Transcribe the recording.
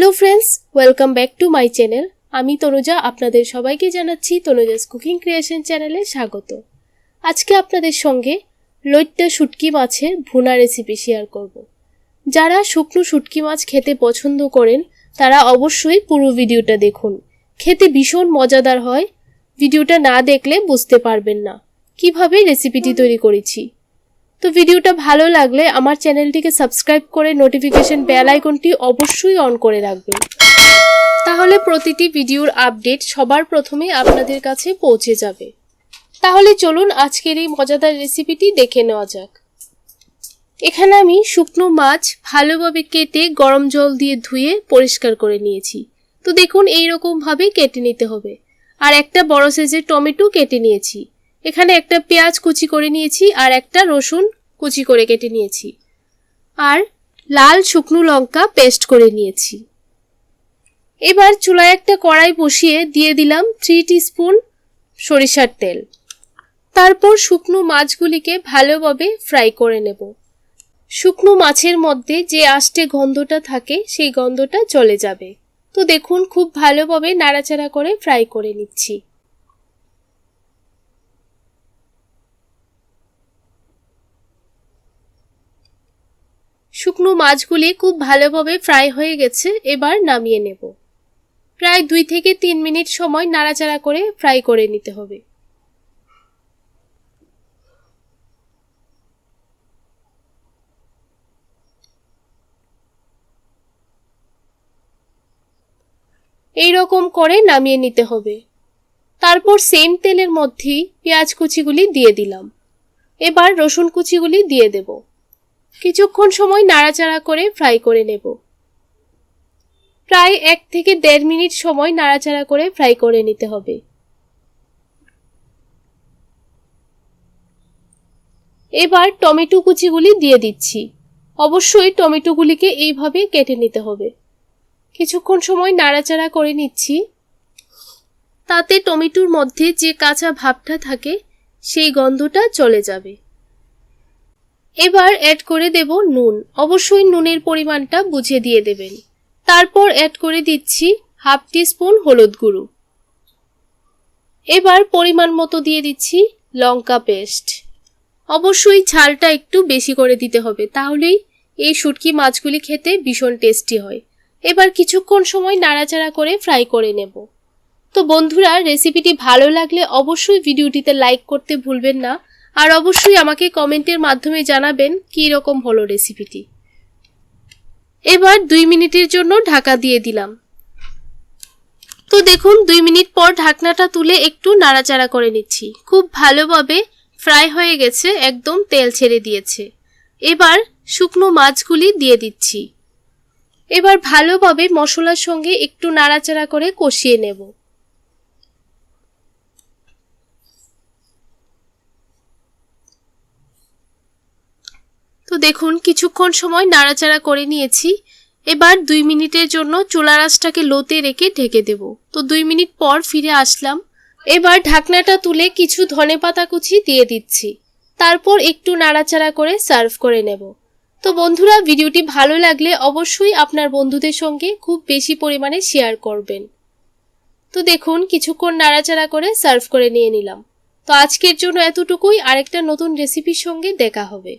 Hello friends, welcome back to my channel. আমি তনুজা, আপনাদের সবাইকে জানাচ্ছি তনুজাস কুকিং ক্রিয়েশন চ্যানেলে স্বাগত। আজকে আপনাদের সঙ্গে লইট্টা শুটকি মাছের ভুনা রেসিপি শেয়ার করব। যারা শুকনো শুটকি মাছ খেতে পছন্দ করেন তারা অবশ্যই পুরো ভিডিওটা দেখুন। খেতে ভীষণ মজাদার হয়। ভিডিওটা না দেখলে বুঝতে পারবেন না কিভাবে রেসিপিটি তৈরি করেছি। তো ভিডিওটা ভালো লাগলে আমার চ্যানেলটিকে সাবস্ক্রাইব করে নোটিফিকেশন বেল আইকনটি অবশ্যই অন করে রাখবেন, তাহলে প্রতিটি ভিডিওর আপডেট সবার প্রথমে আপনাদের কাছে পৌঁছে যাবে। তাহলে চলুন আজকের এই মজাদার রেসিপিটি দেখে নেওয়া যাক। এখানে আমি শুকনো মাছ ভালোভাবে কেটে গরম জল দিয়ে ধুয়ে পরিষ্কার করে নিয়েছি। তো দেখুন এইরকম ভাবে কেটে নিতে হবে। আর একটা বড় সাইজের টমেটো কেটে নিয়েছি। এখানে একটা পেঁয়াজ কুচি করে নিয়েছি আর একটা রসুন কুচি করে কেটে নিয়েছি। আর লাল শুকনো লঙ্কা পেস্ট করে নিয়েছি। এবার চুলায় একটা কড়াই বসিয়ে দিয়ে দিলাম 3 টিস্পুন সরিষার তেল। তারপর শুকনো মাছগুলিকে ভালোভাবে ফ্রাই করে নেব। শুকনো মাছের মধ্যে যে আষ্টে গন্ধটা থাকে সেই গন্ধটা চলে যাবে। তো দেখুন খুব ভালোভাবে নাড়াচাড়া করে ফ্রাই করে নিচ্ছি। শুকনো মাছগুলি খুব ভালোভাবে ফ্রাই হয়ে গেছে, এবার নামিয়ে নেব। প্রায় 2 থেকে 3 মিনিট সময় নাড়াচাড়া করে ফ্রাই করে নিতে হবে। এই রকম করে নামিয়ে নিতে হবে। তারপর সেম তেলের মধ্যেই পেঁয়াজ কুচিগুলি দিয়ে দিলাম। এবার রসুন কুচিগুলি দিয়ে দেব। কিছুক্ষণ সময় নাড়াচাড়া করে ফ্রাই করে নেব। প্রায় 1 থেকে 1.5 মিনিট সময় নাড়াচাড়া করে ফ্রাই করে নিতে হবে। এবার টমেটো কুচিগুলি দিয়ে দিচ্ছি। অবশ্যই টমেটোগুলিকে এইভাবে কেটে নিতে হবে। কিছুক্ষণ সময় নাড়াচাড়া করে নিচ্ছি। তাতে টমেটোর মধ্যে যে কাঁচা ভাবটা থাকে সেই গন্ধটা চলে যাবে। এবার অ্যাড করে দেব নুন। অবশ্যই নুনের পরিমাণটা বুঝে দিয়ে দেবেন। তারপর অ্যাড করে দিচ্ছি 1/2 টিস্পুন হলুদ গুঁড়ো। এবার পরিমাণ মতো দিয়ে দিচ্ছি লঙ্কা পেস্ট। অবশ্যই ঝালটা একটু বেশি করে দিতে হবে, তাহলেই এই শুটকি মাছগুলি খেতে ভীষণ টেস্টি হয়। এবার কিছুক্ষণ সময় নাড়াচাড়া করে ফ্রাই করে নেব। তো বন্ধুরা, রেসিপিটি ভালো লাগলে অবশ্যই ভিডিওটিতে লাইক করতে ভুলবেন না। আর অবশ্যই আমাকে কমেন্টের মাধ্যমে জানাবেন কী রকম হলো রেসিপিটি। এবার 2 মিনিটের জন্য ঢাকা দিয়ে দিলাম। তো দেখুন 2 মিনিট পর ঢাকনাটা তুলে একটু নাড়াচাড়া করে নিচ্ছি। খুব ভালোভাবে ফ্রাই হয়ে গেছে, একদম তেল ছেড়ে দিয়েছে। এবার শুকনো মাছগুলি দিয়ে দিচ্ছি। এবার ভালোভাবে মশলার সঙ্গে একটু নাড়াচাড়া করে কষিয়ে নেব। তো দেখুন কিছুক্ষণ সময় নাড়াচাড়া করে নিয়েছি। এবার 2 মিনিটের জন্য চুলার আঁচটাকে লোতে রেখে ঢেকে দেব। তো 2 মিনিট পর ফিরে আসলাম। এবার ঢাকনাটা তুলে কিছু ধনেপাতা কুচি দিয়ে দিচ্ছি। তারপর একটু নাড়াচাড়া করে সার্ভ করে নেব। তো বন্ধুরা, ভিডিওটি ভালো লাগলে অবশ্যই আপনার বন্ধুদের সঙ্গে খুব বেশি পরিমাণে শেয়ার করবেন। তো দেখুন কিছুক্ষণ নাড়াচাড়া করে সার্ভ করে নিয়ে নিলাম। তো আজকের জন্য এতটুকুই। আরেকটা নতুন রেসিপির সঙ্গে দেখা হবে।